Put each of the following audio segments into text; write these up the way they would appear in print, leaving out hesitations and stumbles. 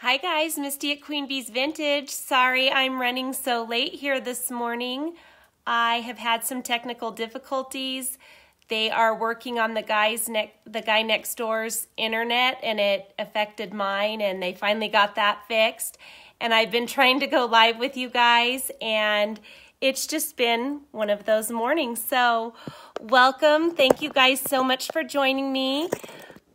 Hi guys, Misty at Queen Bee's Vintage. Sorry I'm running so late here this morning. I have had some technical difficulties. They are working on the guy next door's internet, and it affected mine, and they finally got that fixed. And I've been trying to go live with you guys, and it's just been one of those mornings. So welcome. Thank you guys so much for joining me.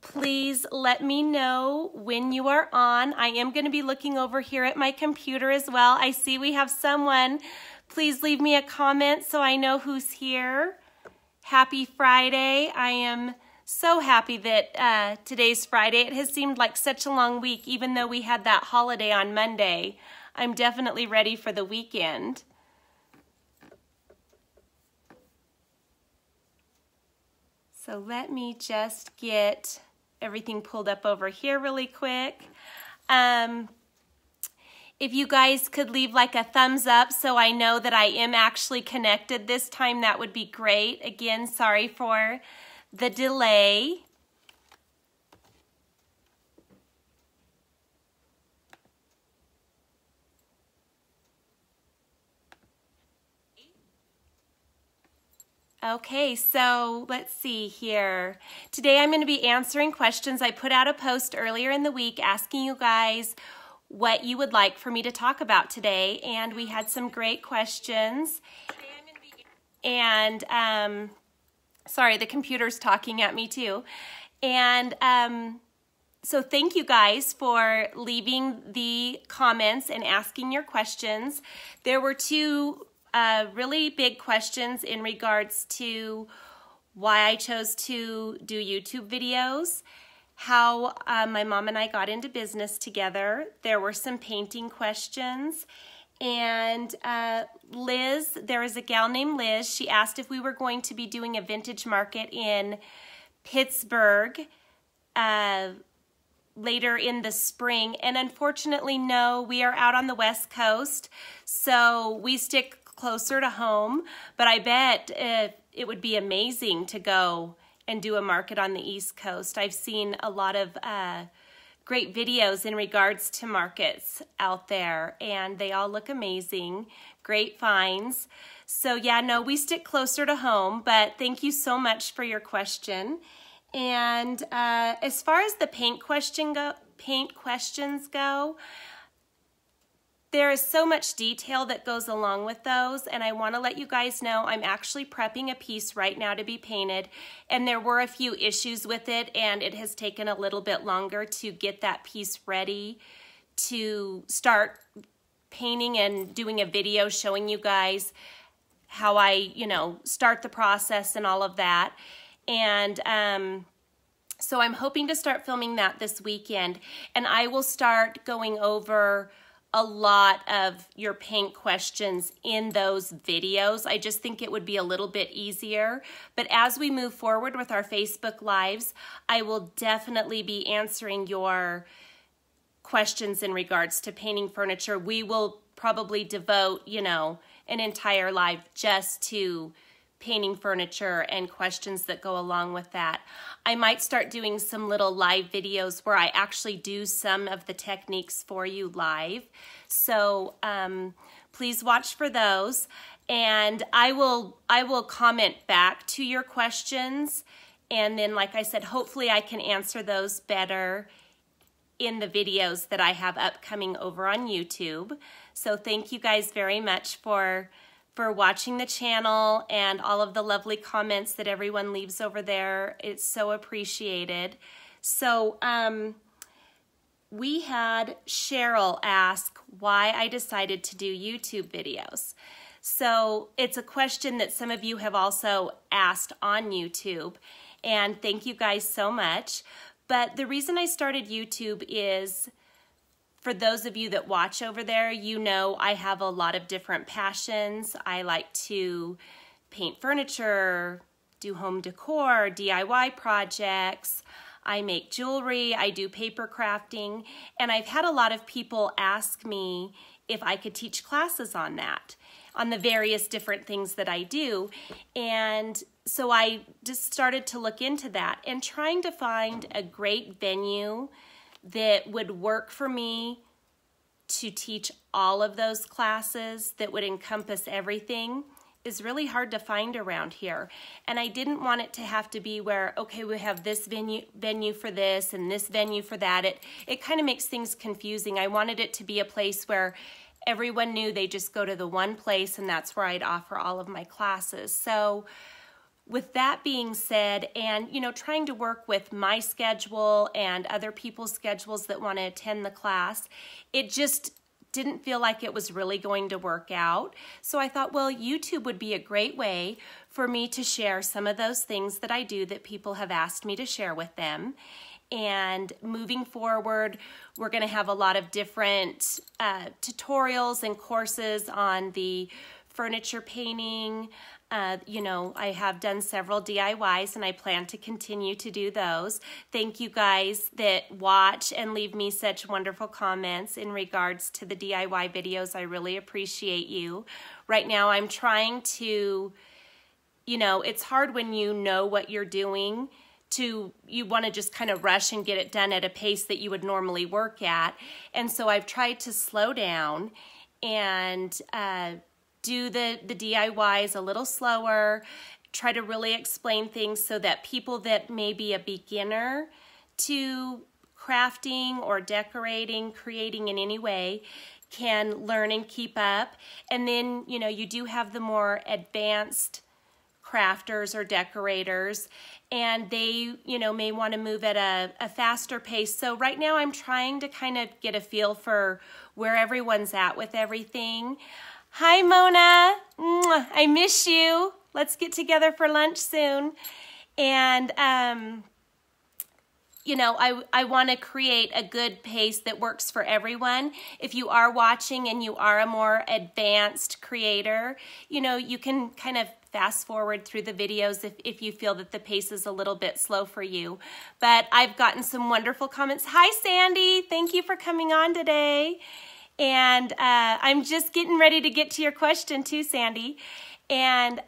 Please let me know when you are on. I am going to be looking over here at my computer as well. I see we have someone. Please leave me a comment so I know who's here. Happy Friday. I am so happy that today's Friday. It has seemed like such a long week, even though we had that holiday on Monday. I'm definitely ready for the weekend. So let me just get everything pulled up over here really quick. If you guys could leave like a thumbs up so I know that I am actually connected this time, that would be great. Again, sorry for the delay. Okay, so let's see here. Today I'm going to be answering questions. I put out a post earlier in the week asking you guys what you would like for me to talk about today, and we had some great questions. And sorry, the computer's talking at me too. And so thank you guys for leaving the comments and asking your questions. There were two really big questions in regards to why I chose to do YouTube videos, how my mom and I got into business together. There were some painting questions, and Liz, there is a gal named Liz. She asked if we were going to be doing a vintage market in Pittsburgh later in the spring, and unfortunately no, we are out on the West Coast, so we stick closer to home, but I bet it would be amazing to go and do a market on the East Coast. I've seen a lot of great videos in regards to markets out there, and they all look amazing, great finds. So yeah, no, we stick closer to home, but thank you so much for your question. And as far as the paint questions go, there is so much detail that goes along with those, and I want to let you guys know I'm actually prepping a piece right now to be painted, and there were a few issues with it, and it has taken a little bit longer to get that piece ready to start painting and doing a video showing you guys how I, start the process and all of that. And so I'm hoping to start filming that this weekend, and I will start going over a lot of your paint questions in those videos. I just think it would be a little bit easier. But as we move forward with our Facebook Lives, I will definitely be answering your questions in regards to painting furniture. We will probably devote, an entire live just to painting furniture and questions that go along with that. I might start doing some little live videos where I actually do some of the techniques for you live. So please watch for those, and I will comment back to your questions, and then like I said, hopefully I can answer those better in the videos that I have upcoming over on YouTube. So thank you guys very much for watching the channel and all of the lovely comments that everyone leaves over there. It's so appreciated. So we had Cheryl ask why I decided to do YouTube videos. So it's a question that some of you have also asked on YouTube, and thank you guys so much. But the reason I started YouTube is, for those of you that watch over there, I have a lot of different passions. I like to paint furniture, do home decor, DIY projects. I make jewelry, I do paper crafting, and I've had a lot of people ask me if I could teach classes on that, on the various different things that I do. And so I just started to look into that and trying to find a great venue that would work for me to teach all of those classes that would encompass everything is really hard to find around here. And I didn't want it to have to be where, okay, we have this venue for this and this venue for that. It kind of makes things confusing. I wanted it to be a place where everyone knew they just go to the one place, and that's where I'd offer all of my classes. So with that being said, and trying to work with my schedule and other people's schedules that want to attend the class, it just didn't feel like it was really going to work out. So I thought, well, YouTube would be a great way for me to share some of those things that I do that people have asked me to share with them. And moving forward, we're going to have a lot of different tutorials and courses on the furniture painting. I have done several DIYs, and I plan to continue to do those. Thank you guys that watch and leave me such wonderful comments in regards to the DIY videos. I really appreciate you. Right now, I'm trying to, it's hard when you know what you're doing. You want to just kind of rush and get it done at a pace that you would normally work at. And so I've tried to slow down and do the DIYs a little slower, try to really explain things so that people that may be a beginner to crafting or decorating, creating in any way, can learn and keep up. And then, you do have the more advanced crafters or decorators, and they, may want to move at a faster pace. So right now I'm trying to kind of get a feel for where everyone's at with everything. Hi, Mona. I miss you. Let's get together for lunch soon. And, I want to create a good pace that works for everyone. If you are watching and you are a more advanced creator, you can kind of fast forward through the videos if you feel that the pace is a little bit slow for you. But I've gotten some wonderful comments. Hi, Sandy. Thank you for coming on today. And I'm just getting ready to get to your question too, Sandy. And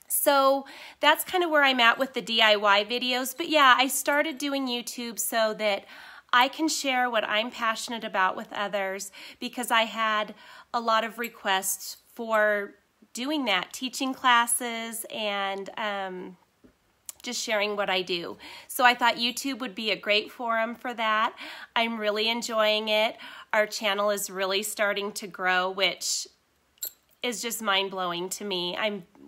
so that's kind of where I'm at with the DIY videos. But yeah, I started doing YouTube so that I can share what I'm passionate about with others, because I had a lot of requests for doing that, teaching classes and just sharing what I do. So I thought YouTube would be a great forum for that. I'm really enjoying it. Our channel is really starting to grow, which is just mind-blowing to me.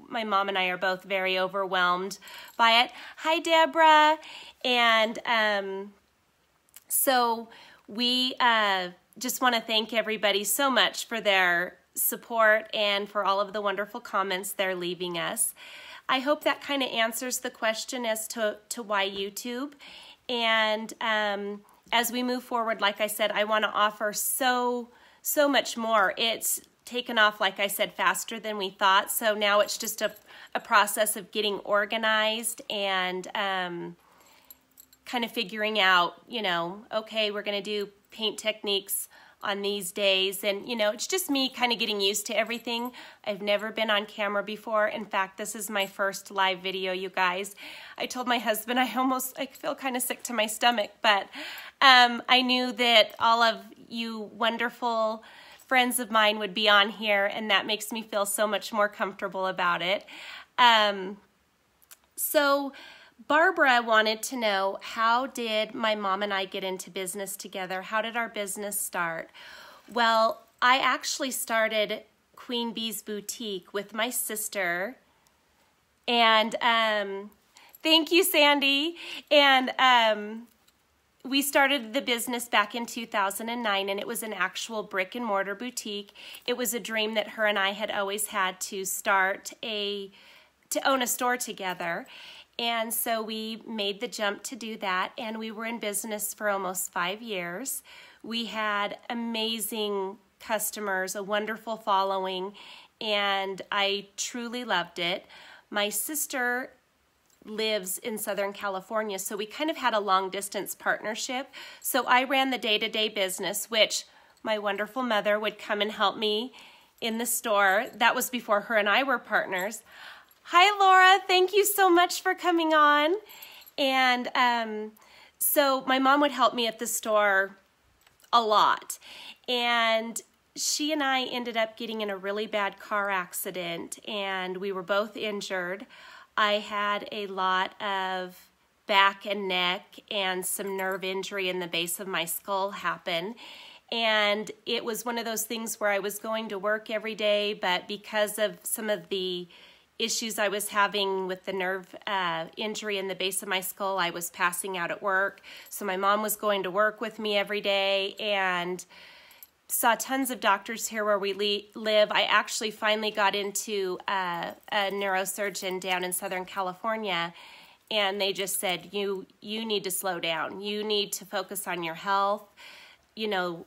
My mom and I are both very overwhelmed by it. Hi, Deborah. And so we just want to thank everybody so much for their support and for all of the wonderful comments they're leaving us. I hope that kind of answers the question as to why YouTube. And as we move forward, like I said, I want to offer so much more. It's taken off, like I said, faster than we thought. So now it's just a process of getting organized and kind of figuring out, okay, we're going to do paint techniques on these days. And, it's just me kind of getting used to everything. I've never been on camera before. In fact, this is my first live video, you guys. I told my husband I feel kind of sick to my stomach, but I knew that all of you wonderful friends of mine would be on here, and that makes me feel so much more comfortable about it. So Barbara wanted to know, how did my mom and I get into business together? How did our business start? Well, I actually started Queen Bee's Boutique with my sister. And thank you, Sandy. And we started the business back in 2009, and it was an actual brick and mortar boutique. It was a dream that her and I had always had to own a store together. And so we made the jump to do that, and we were in business for almost 5 years. We had amazing customers, a wonderful following, and I truly loved it. My sister lives in Southern California, so we kind of had a long-distance partnership. So I ran the day-to-day business, which my wonderful mother would come and help me in the store. That was before her and I were partners. Hi, Laura. Thank you so much for coming on. And So my mom would help me at the store a lot. And she and I ended up getting in a really bad car accident, and we were both injured. I had a lot of back and neck and some nerve injury in the base of my skull happen. And it was one of those things where I was going to work every day, but because of some of the issues I was having with the nerve injury in the base of my skull, I was passing out at work. So my mom was going to work with me every day and saw tons of doctors here where we live. I actually finally got into a neurosurgeon down in Southern California, and they just said, you need to slow down. You need to focus on your health. You know,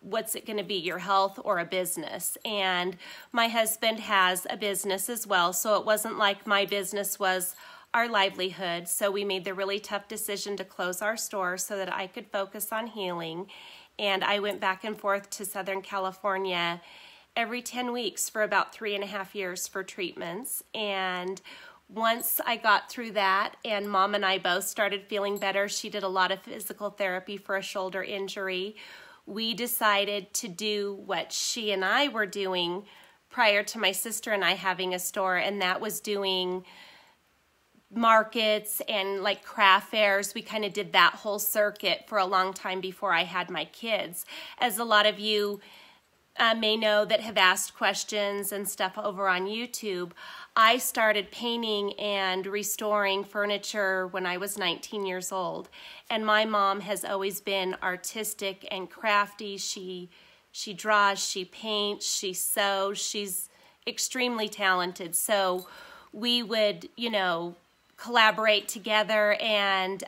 what's it going to be, your health or a business? And my husband has a business as well, so it wasn't like my business was our livelihood. So we made the really tough decision to close our store so that I could focus on healing. And I went back and forth to Southern California every 10 weeks for about 3.5 years for treatments. And once I got through that and Mom and I both started feeling better, she did a lot of physical therapy for a shoulder injury. We decided to do what she and I were doing prior to my sister and I having a store, and that was doing markets and like craft fairs. We kind of did that whole circuit for a long time before I had my kids. As a lot of you may know that have asked questions and stuff over on YouTube, I started painting and restoring furniture when I was 19 years old. And my mom has always been artistic and crafty. She draws, she paints, she sews. She's extremely talented. So we would, you know, collaborate together, and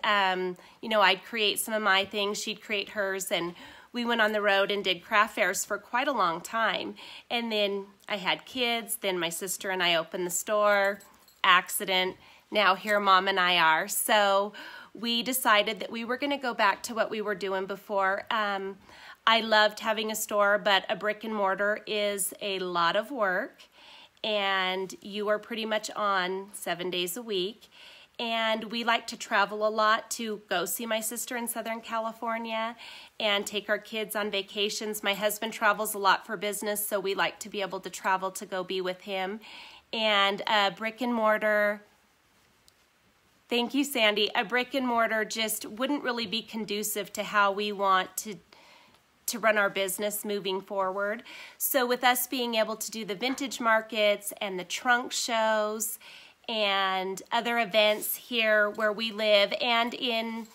you know, I'd create some of my things, she'd create hers, and we went on the road and did craft fairs for quite a long time. And then I had kids, then my sister and I opened the store, accident, now here Mom and I are. So we decided that we were going to go back to what we were doing before. I loved having a store, but a brick and mortar is a lot of work, and you are pretty much on 7 days a week. And we like to travel a lot to go see my sister in Southern California and take our kids on vacations. My husband travels a lot for business, so we like to be able to travel to go be with him. And a brick and mortar, thank you, Sandy, a brick and mortar just wouldn't really be conducive to how we want to run our business moving forward. So with us being able to do the vintage markets and the trunk shows and other events here where we live and in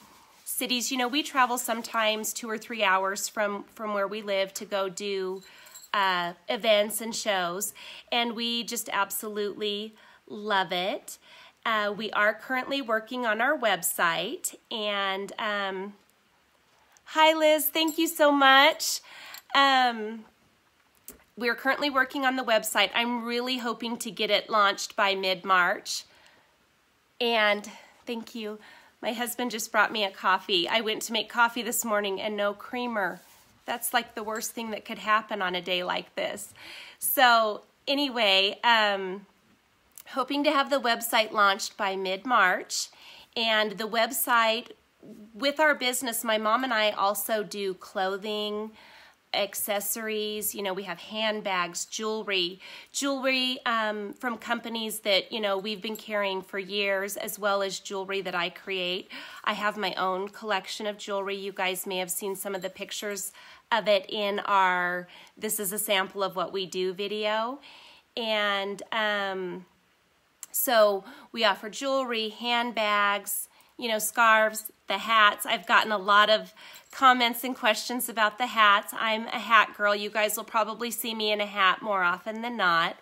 cities, you know, we travel sometimes 2 or 3 hours from where we live to go do events and shows, and we just absolutely love it. We are currently working on our website, and hi Liz, thank you so much. We're currently working on the website. I'm really hoping to get it launched by mid-March. And thank you. My husband just brought me a coffee. I went to make coffee this morning and no creamer. That's like the worst thing that could happen on a day like this. So anyway, hoping to have the website launched by mid-March. And the website, with our business, my mom and I also do clothing, accessories, you know, we have handbags, jewelry from companies that, you know, we've been carrying for years, as well as jewelry that I create. I have my own collection of jewelry. You guys may have seen some of the pictures of it in our "This is a Sample of What We Do" video. And so we offer jewelry, handbags, you know, scarves, the hats. I've gotten a lot of comments and questions about the hats. I'm a hat girl. You guys will probably see me in a hat more often than not.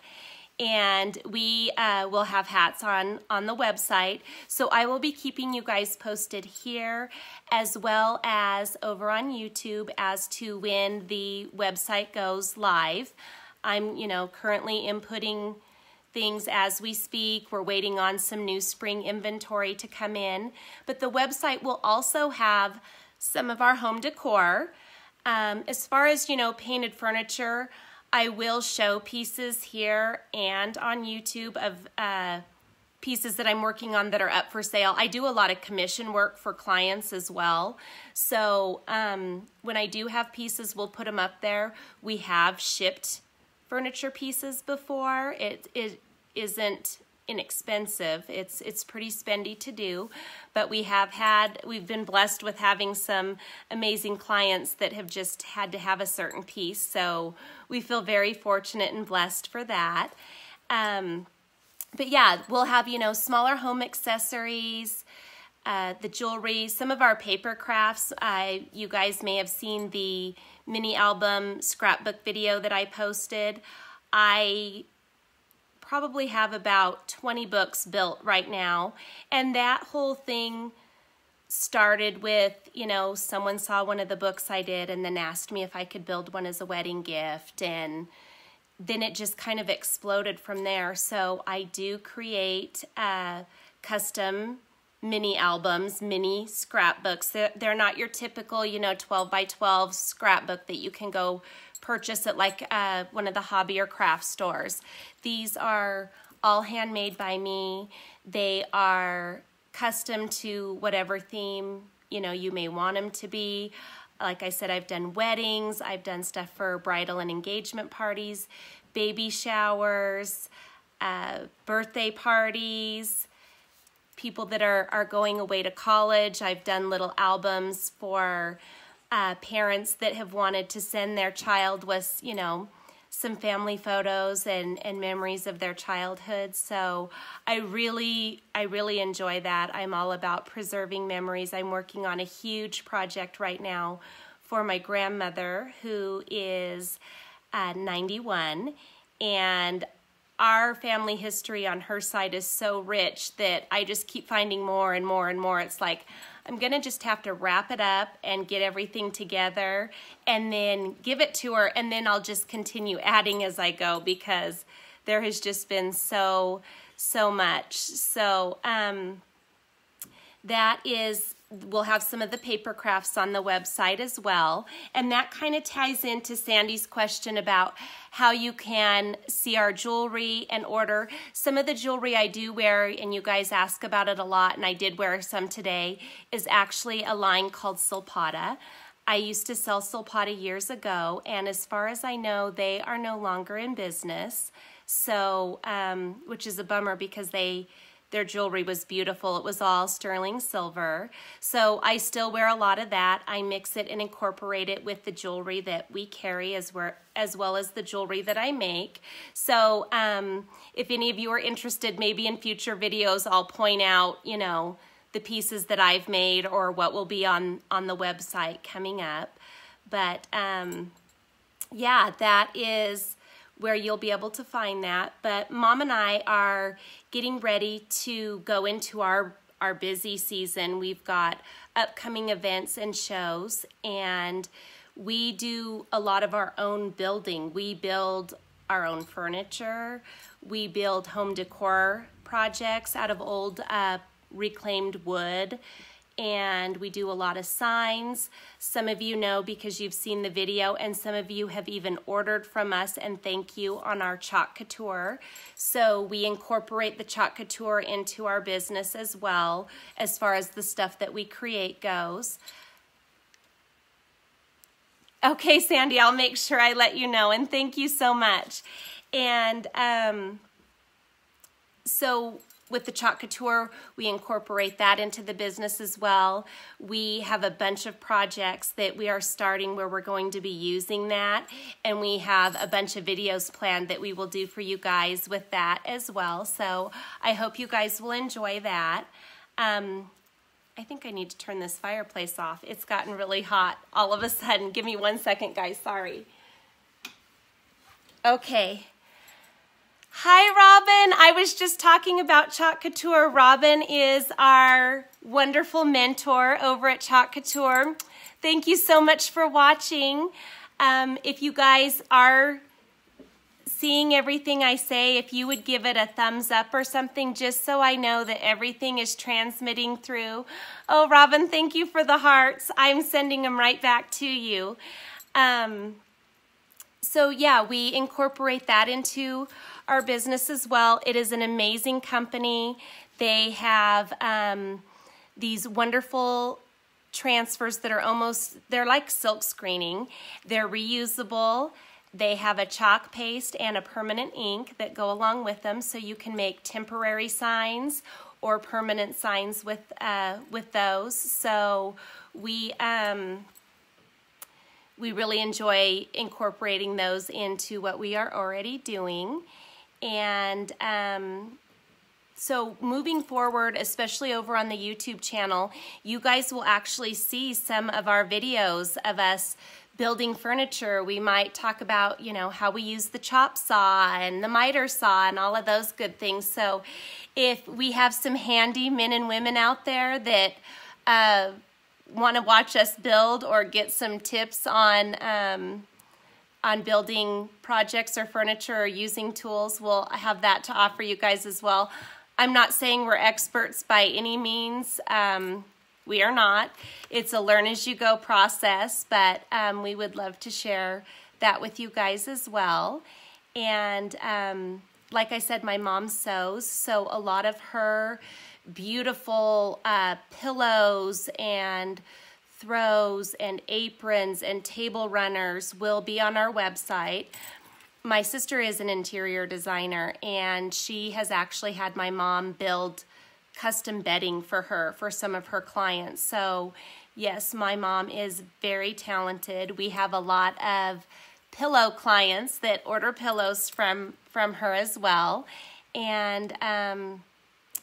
And we will have hats on the website. So I will be keeping you guys posted here as well as over on YouTube as to when the website goes live. I'm, you know, currently inputting things as we speak. We're waiting on some new spring inventory to come in. But the website will also have some of our home decor. As far as, you know, painted furniture, I will show pieces here and on YouTube of pieces that I'm working on that are up for sale. I do a lot of commission work for clients as well. So when I do have pieces, we'll put them up there. We have shipped furniture pieces before. It isn't inexpensive. It's pretty spendy to do, but we've been blessed with having some amazing clients that have just had to have a certain piece. So we feel very fortunate and blessed for that. But yeah, we'll have, you know, smaller home accessories, the jewelry, some of our paper crafts. You guys may have seen the mini album scrapbook video that I posted. I probably have about 20 books built right now, and that whole thing started with, you know, someone saw one of the books I did and then asked me if I could build one as a wedding gift, and then it just kind of exploded from there. So I do create custom mini albums, mini scrapbooks. They're not your typical, you know, 12 by 12 scrapbook that you can go purchase at like one of the hobby or craft stores. These are all handmade by me. They are custom to whatever theme, you know, you may want them to be. Like I said, I've done weddings, I've done stuff for bridal and engagement parties, baby showers, birthday parties, people that are going away to college. I've done little albums for parents that have wanted to send their child with, you know, some family photos and memories of their childhood. So I really enjoy that. I'm all about preserving memories. I'm working on a huge project right now for my grandmother, who is 91, and our family history on her side is so rich that I just keep finding more and more and more. It's like, I'm gonna just have to wrap it up and get everything together and then give it to her, and then I'll just continue adding as I go, because there has just been so much. So that is, we'll have some of the paper crafts on the website as well. And that kind of ties into Sandy's question about how you can see our jewelry and order. Some of the jewelry I do wear, and you guys ask about it a lot, and I did wear some today, is actually a line called Silpata. I used to sell Silpata years ago, and as far as I know, they are no longer in business. So, which is a bummer, because their jewelry was beautiful. It was all sterling silver. So I still wear a lot of that. I mix it and incorporate it with the jewelry that we carry, as well as the jewelry that I make. So if any of you are interested, maybe in future videos, I'll point out, you know, the pieces that I've made or what will be on the website coming up. But yeah, that is where you'll be able to find that. But Mom and I are getting ready to go into our busy season. We've got upcoming events and shows, and we do a lot of our own building. We build our own furniture. We build home decor projects out of old reclaimed wood, and we do a lot of signs. Some of you know because you've seen the video, and some of you have even ordered from us, and thank you, on our Chalk Couture. So we incorporate the Chalk Couture into our business as well, as far as the stuff that we create goes. Okay, Sandy, I'll make sure I let you know, and thank you so much. And so with the Chalk Couture, we incorporate that into the business as well. We have a bunch of projects that we are starting where we're going to be using that, and we have a bunch of videos planned that we will do for you guys with that as well. So I hope you guys will enjoy that. I think I need to turn this fireplace off. It's gotten really hot all of a sudden. Give me 1 second, guys, sorry. Okay. Hi, Robin. I was just talking about Chalk Couture. Robin is our wonderful mentor over at Chalk Couture. Thank you so much for watching. If you guys are seeing everything I say, if you would give it a thumbs up or something, just so I know that everything is transmitting through. Oh, Robin, thank you for the hearts. I'm sending them right back to you. So yeah, we incorporate that into our business as well. It is an amazing company. They have these wonderful transfers that are they're like silk screening. They're reusable. They have a chalk paste and a permanent ink that go along with them, so you can make temporary signs or permanent signs with those. So we really enjoy incorporating those into what we are already doing. And so moving forward, especially over on the YouTube channel, you guys will actually see some of our videos of us building furniture. We might talk about, you know, how we use the chop saw and the miter saw and all of those good things. So if we have some handy men and women out there that want to watch us build or get some tips on building projects or furniture or using tools, we'll have that to offer you guys as well. I'm not saying we're experts by any means. We are not. It's a learn-as-you-go process, but we would love to share that with you guys as well. And like I said, my mom sews, so a lot of her beautiful pillows and throws and aprons and table runners will be on our website. My sister is an interior designer, and she has actually had my mom build custom bedding for her, for some of her clients. So yes, my mom is very talented. We have a lot of pillow clients that order pillows from her as well. And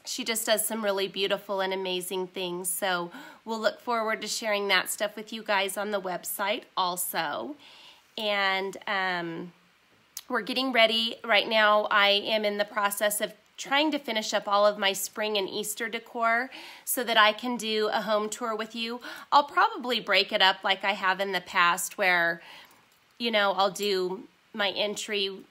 she just does some really beautiful and amazing things. So we'll look forward to sharing that stuff with you guys on the website also. And we're getting ready. Right now I am in the process of trying to finish up all of my spring and Easter decor so that I can do a home tour with you. I'll probably break it up like I have in the past, where, you know, I'll do my entry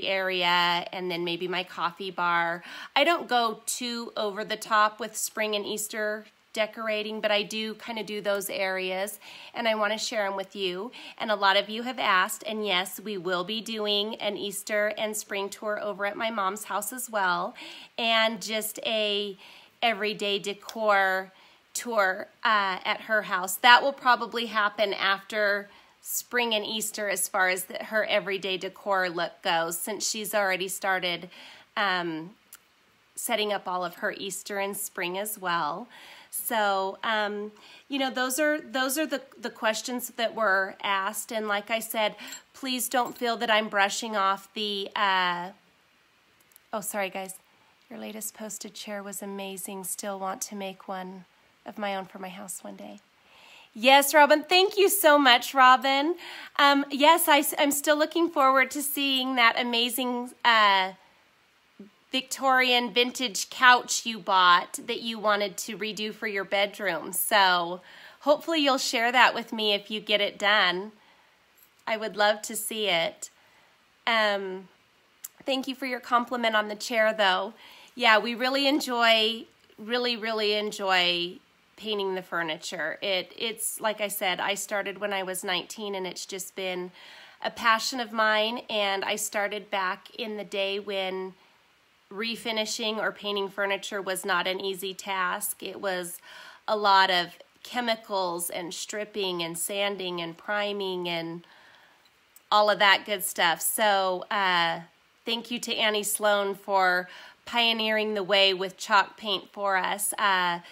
area and then maybe my coffee bar. I don't go too over the top with spring and Easter decorating, but I do kind of do those areas, and I want to share them with you. And a lot of you have asked, and yes, we will be doing an Easter and spring tour over at my mom's house as well, and just a everyday decor tour at her house. That will probably happen after spring and Easter as far as her everyday decor look goes, since she's already started setting up all of her Easter and spring as well. So, you know, those are the questions that were asked. And like I said, please don't feel that I'm brushing off the, oh, sorry guys, your latest posted chair was amazing. Still want to make one of my own for my house one day. Yes, Robin, thank you so much, Robin. Yes, I'm still looking forward to seeing that amazing, Victorian vintage couch you bought that you wanted to redo for your bedroom. So hopefully you'll share that with me if you get it done. I would love to see it. Thank you for your compliment on the chair though. Yeah, we really enjoy painting the furniture. It's like I said, I started when I was 19, and it's just been a passion of mine. And I started back in the day when refinishing or painting furniture was not an easy task. It was a lot of chemicals and stripping and sanding and priming and all of that good stuff. So thank you to Annie Sloan for pioneering the way with chalk paint for us.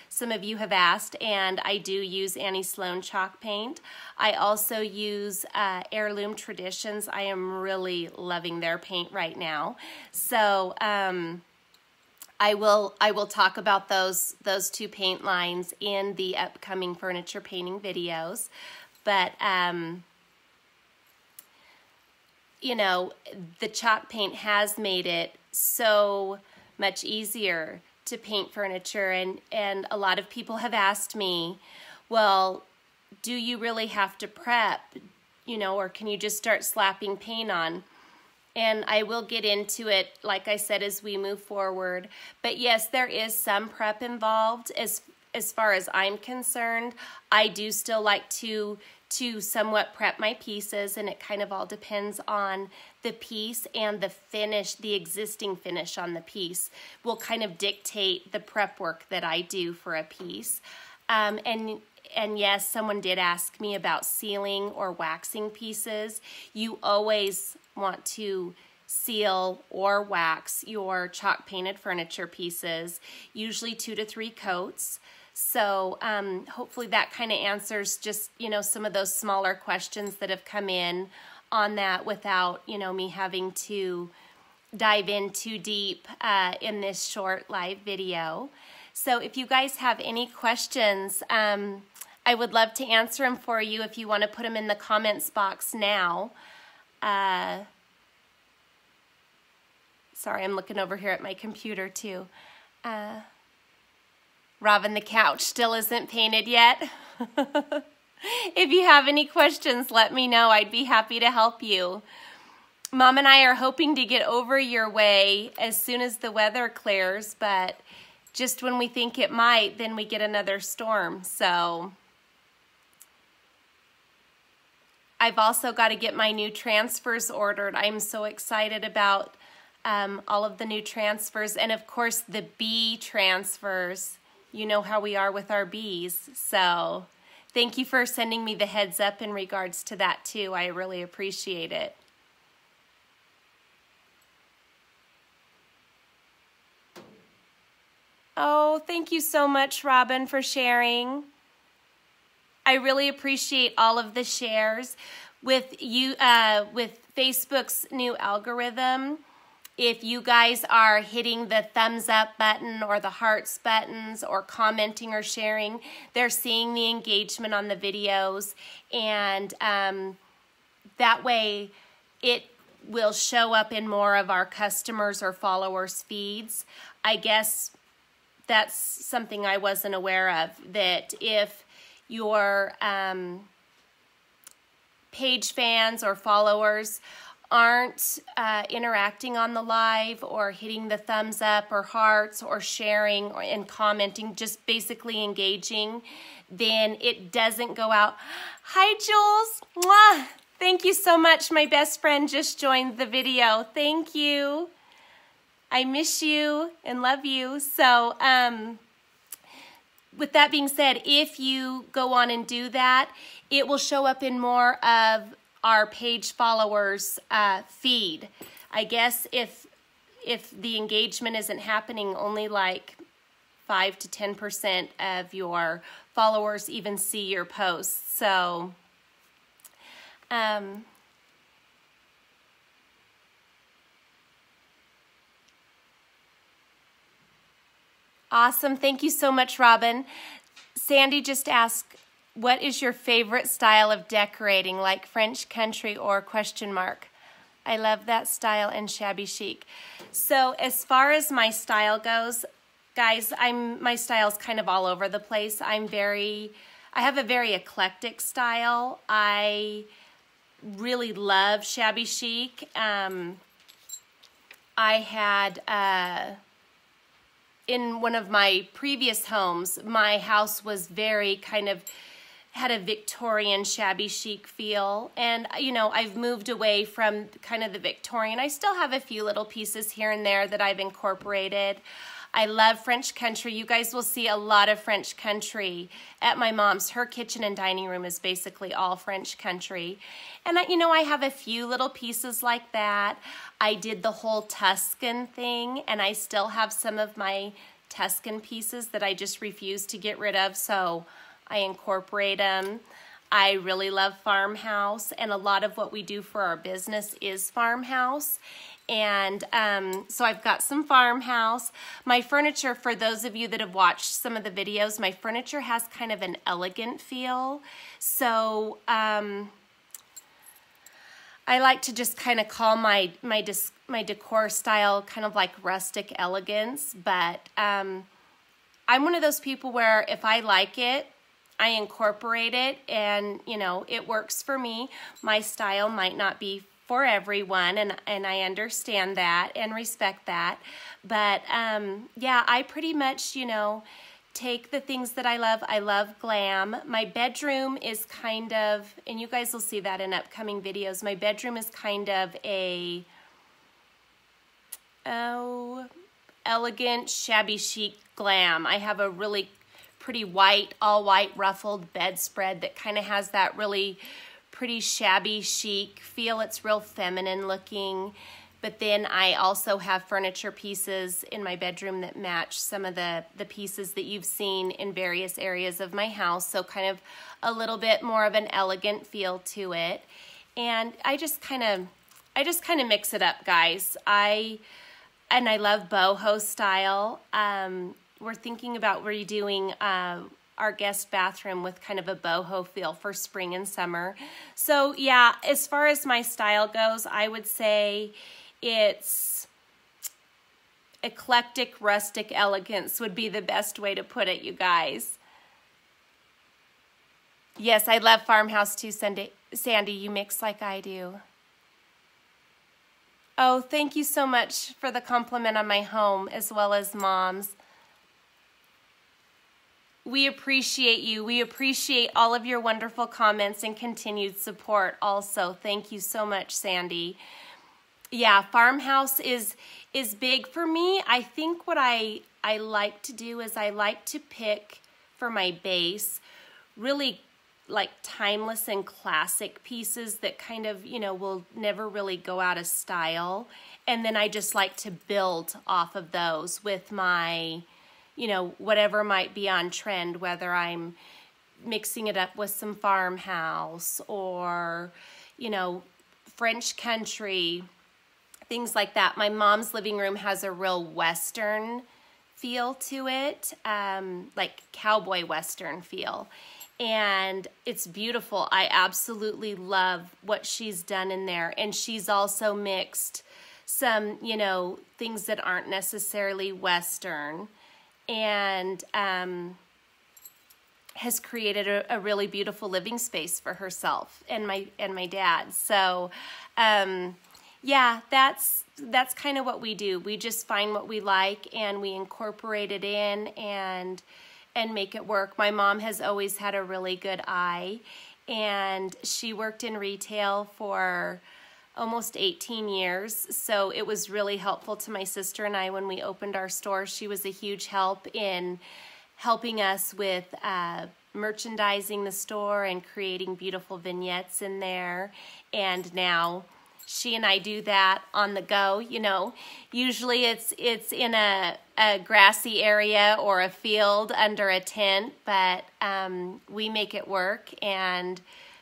Some of you have asked, and I do use Annie Sloan chalk paint. I also use Heirloom Traditions. I am really loving their paint right now. So I will talk about those two paint lines in the upcoming furniture painting videos. But you know, the chalk paint has made it so much easier to paint furniture, and a lot of people have asked me, well, do you really have to prep, you know, or can you just start slapping paint on? And I will get into it, like I said, as we move forward. But yes, there is some prep involved as far as I'm concerned, I do still like to somewhat prep my pieces, and it kind of all depends on the piece and the finish, the existing finish on the piece will kind of dictate the prep work that I do for a piece. And yes, someone did ask me about sealing or waxing pieces. You always want to seal or wax your chalk painted furniture pieces, usually 2 to 3 coats. So hopefully that kind of answers just, some of those smaller questions that have come in on that without, me having to dive in too deep in this short live video. So if you guys have any questions, I would love to answer them for you if you want to put them in the comments box now. Sorry, I'm looking over here at my computer too. Robin, the couch still isn't painted yet. If you have any questions, let me know. I'd be happy to help you. Mom and I are hoping to get over your way as soon as the weather clears, but just when we think it might, then we get another storm. So I've also got to get my new transfers ordered. I'm so excited about all of the new transfers, and of course the bee transfers. You know how we are with our bees. So thank you for sending me the heads up in regards to that too. I really appreciate it. Oh, thank you so much, Robin, for sharing. I really appreciate all of the shares. With Facebook's new algorithm, if you guys are hitting the thumbs up button or the hearts buttons or commenting or sharing, they're seeing the engagement on the videos, and that way it will show up in more of our customers or followers' feeds. I guess that's something I wasn't aware of, that if your page fans or followers aren't interacting on the live or hitting the thumbs up or hearts or sharing and commenting, just basically engaging, then it doesn't go out. Hi, Jules. Mwah! Thank you so much. My best friend just joined the video. Thank you. I miss you and love you. So with that being said, if you go on and do that, it will show up in more of our page followers feed. I guess if the engagement isn't happening, only like 5 to 10% of your followers even see your posts. So awesome. Thank you so much, Robin. Sandy just asked, what is your favorite style of decorating, like French country or question mark? I love that style and shabby chic. So as far as my style goes, guys, my style's kind of all over the place. I have a very eclectic style. I really love shabby chic. I had in one of my previous homes, my house was very had a Victorian shabby chic feel, and I've moved away from kind of the Victorian. I still have a few little pieces here and there that I've incorporated. I love French country. You guys will see a lot of French country at my mom's. Her kitchen and dining room is basically all French country. And I have a few little pieces like that. I did the whole Tuscan thing, and I still have some of my Tuscan pieces that I just refuse to get rid of, so I incorporate them. I really love farmhouse, and a lot of what we do for our business is farmhouse. And so I've got some farmhouse. My furniture, for those of you that have watched some of the videos, my furniture has kind of an elegant feel. So I like to just kind of call my decor style kind of like rustic elegance. But I'm one of those people where if I like it, I incorporate it, and it works for me. My style might not be for everyone, and I understand that and respect that. But yeah, I pretty much take the things that I love. I love glam. My bedroom is kind of, and you guys will see that in upcoming videos, my bedroom is kind of a, elegant, shabby chic glam. I have a really pretty white, all white ruffled bedspread that kind of has that really pretty shabby chic feel. It's real feminine looking. But then I also have furniture pieces in my bedroom that match some of the pieces that you've seen in various areas of my house. So kind of a little bit more of an elegant feel to it. And I just kind of mix it up, guys. I love boho style. We're thinking about redoing our guest bathroom with kind of a boho feel for spring and summer. So yeah, as far as my style goes, I would say it's eclectic, rustic elegance would be the best way to put it, you guys. Yes, I love farmhouse too, Sandy. You mix like I do. Oh, thank you so much for the compliment on my home as well as Mom's. We appreciate you. We appreciate all of your wonderful comments and continued support also. Thank you so much, Sandy. Yeah, farmhouse is big for me. I think what I like to do is I like to pick for my base really like timeless and classic pieces that kind of, you know, will never really go out of style. And then I just like to build off of those with my, you know, whatever might be on trend, whether I'm mixing it up with some farmhouse or, you know, French country, things like that. My mom's living room has a real Western feel to it, like cowboy Western feel. And it's beautiful. I absolutely love what she's done in there. And she's also mixed some, you know, things that aren't necessarily Western, and has created a really beautiful living space for herself and my dad. So yeah, that's kind of what we do. We just find what we like and we incorporate it in and make it work. My mom has always had a really good eye, and she worked in retail for almost 18 years, so it was really helpful to my sister and I when we opened our store. She was a huge help in helping us with merchandising the store and creating beautiful vignettes in there. And now she and I do that on the go, you know. Usually it's in a grassy area or a field under a tent, but we make it work, and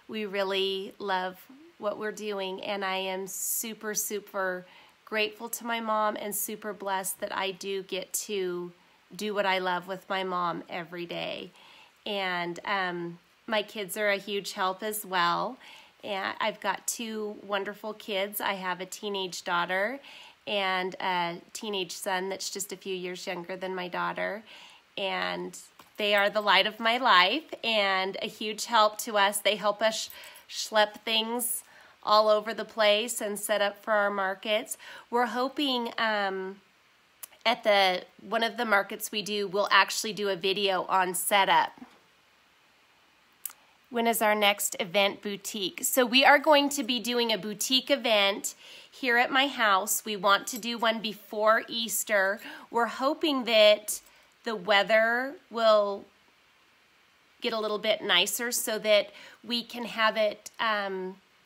we really love what we're doing. And I am super, super grateful to my mom and super blessed that I do get to do what I love with my mom every day. And my kids are a huge help as well. And I've got 2 wonderful kids. I have a teenage daughter and a teenage son that's just a few years younger than my daughter. And they are the light of my life and a huge help to us. They help us schlep things all over the place and set up for our markets. We're hoping at one of the markets we do, we'll actually do a video on setup. When is our next event boutique? So we are going to be doing a boutique event here at my house. We want to do one before Easter. We're hoping that the weather will get a little bit nicer so that we can have it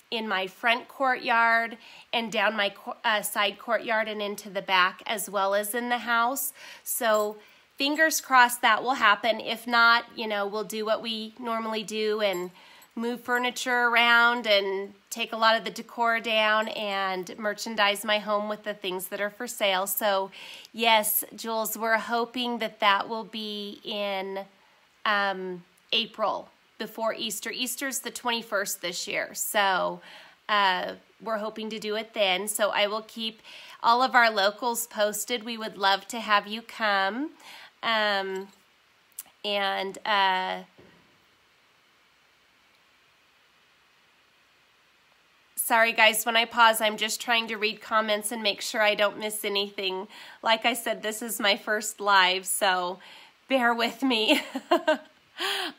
in my front courtyard and down my side courtyard and into the back, as well as in the house. So fingers crossed that will happen. If not, you know, we'll do what we normally do and move furniture around and take a lot of the decor down and merchandise my home with the things that are for sale. So yes, Jules, we're hoping that that will be in April, before Easter. Easter's the 21st this year, so we're hoping to do it then. So I will keep all of our locals posted. We would love to have you come. Sorry guys, when I pause, I'm just trying to read comments and make sure I don't miss anything. Like I said, this is my first live, so bear with me.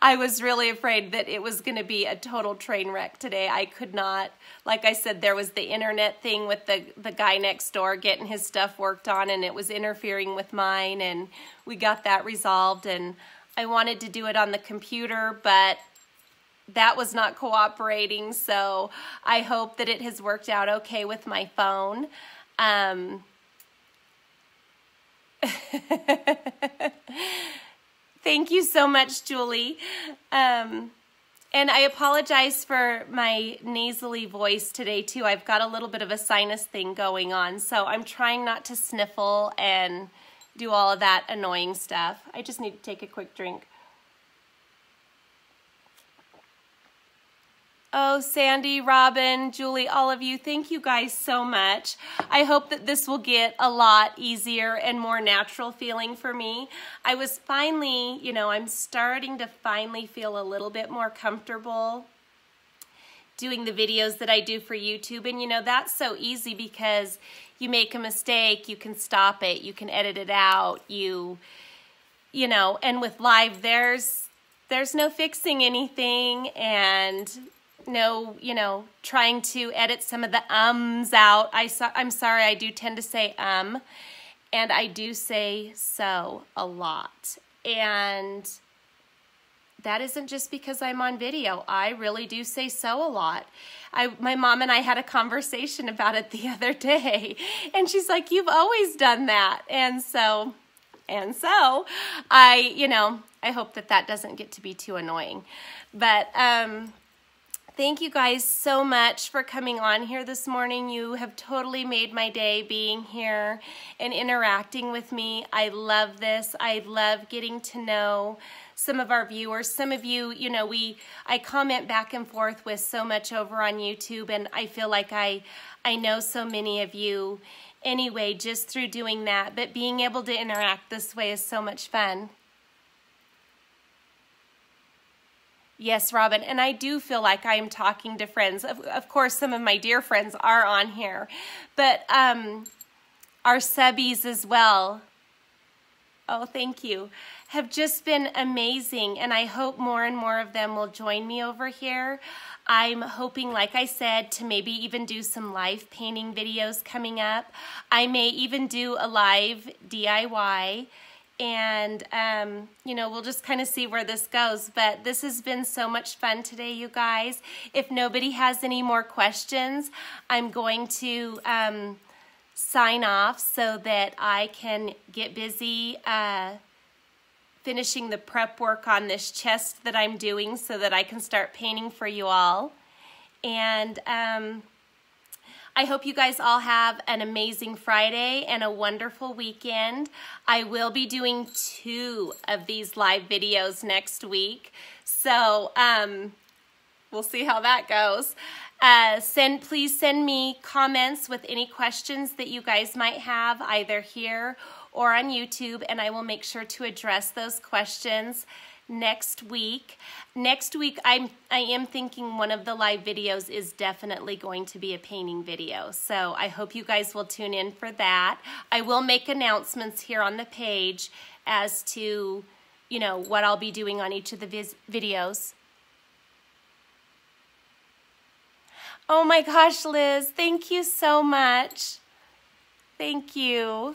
I was really afraid that it was going to be a total train wreck today. I could not, like I said, there was the internet thing with the guy next door getting his stuff worked on, and it was interfering with mine, and we got that resolved, and I wanted to do it on the computer, but that was not cooperating, so I hope that it has worked out okay with my phone. Thank you so much, Julie. And I apologize for my nasally voice today, too. I've got a little bit of a sinus thing going on, so I'm trying not to sniffle and do all of that annoying stuff. I just need to take a quick drink. Oh, Sandy, Robin, Julie, all of you, thank you guys so much. I hope that this will get a lot easier and more natural feeling for me. I was finally, I'm starting to finally feel a little bit more comfortable doing the videos that I do for YouTube. And that's so easy because you make a mistake, you can stop it, you can edit it out, and with live, there's no fixing anything, and no, trying to edit some of the ums out. I'm sorry, I do tend to say and I do say so a lot. And that isn't just because I'm on video. I really do say so a lot. My mom and I had a conversation about it the other day, and she's like, "You've always done that." And so I hope that doesn't get to be too annoying. But thank you guys so much for coming on here this morning. You have totally made my day being here and interacting with me. I love this. I love getting to know some of our viewers. Some of you, I comment back and forth with so much over on YouTube, and I feel like I know so many of you anyway just through doing that. But being able to interact this way is so much fun. Yes, Robin, and I do feel like I am talking to friends. Of course, some of my dear friends are on here, but our subbies as well, oh, thank you, have just been amazing, and I hope more and more of them will join me over here. I'm hoping, like I said, to maybe even do some live painting videos coming up. I may even do a live DIY. And, we'll just kind of see where this goes. But this has been so much fun today, you guys. If nobody has any more questions, I'm going to sign off so that I can get busy finishing the prep work on this chest that I'm doing so that I can start painting for you all. And I hope you guys all have an amazing Friday and a wonderful weekend. I will be doing 2 of these live videos next week, so we'll see how that goes. Please send me comments with any questions that you guys might have either here or on YouTube, and I will make sure to address those questions next week. Next week, I am thinking one of the live videos is definitely going to be a painting video. So I hope you guys will tune in for that. I will make announcements here on the page as to, what I'll be doing on each of the videos. Oh my gosh, Liz, thank you so much. Thank you.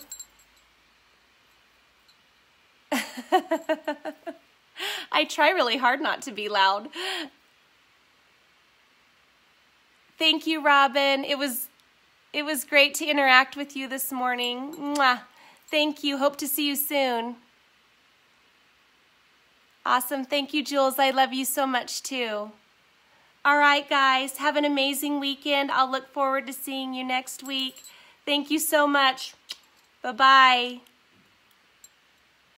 I try really hard not to be loud. Thank you, Robin. It was great to interact with you this morning. Mwah. Thank you. Hope to see you soon. Awesome. Thank you, Jules. I love you so much, too. All right, guys. Have an amazing weekend. I'll look forward to seeing you next week. Thank you so much. Bye-bye.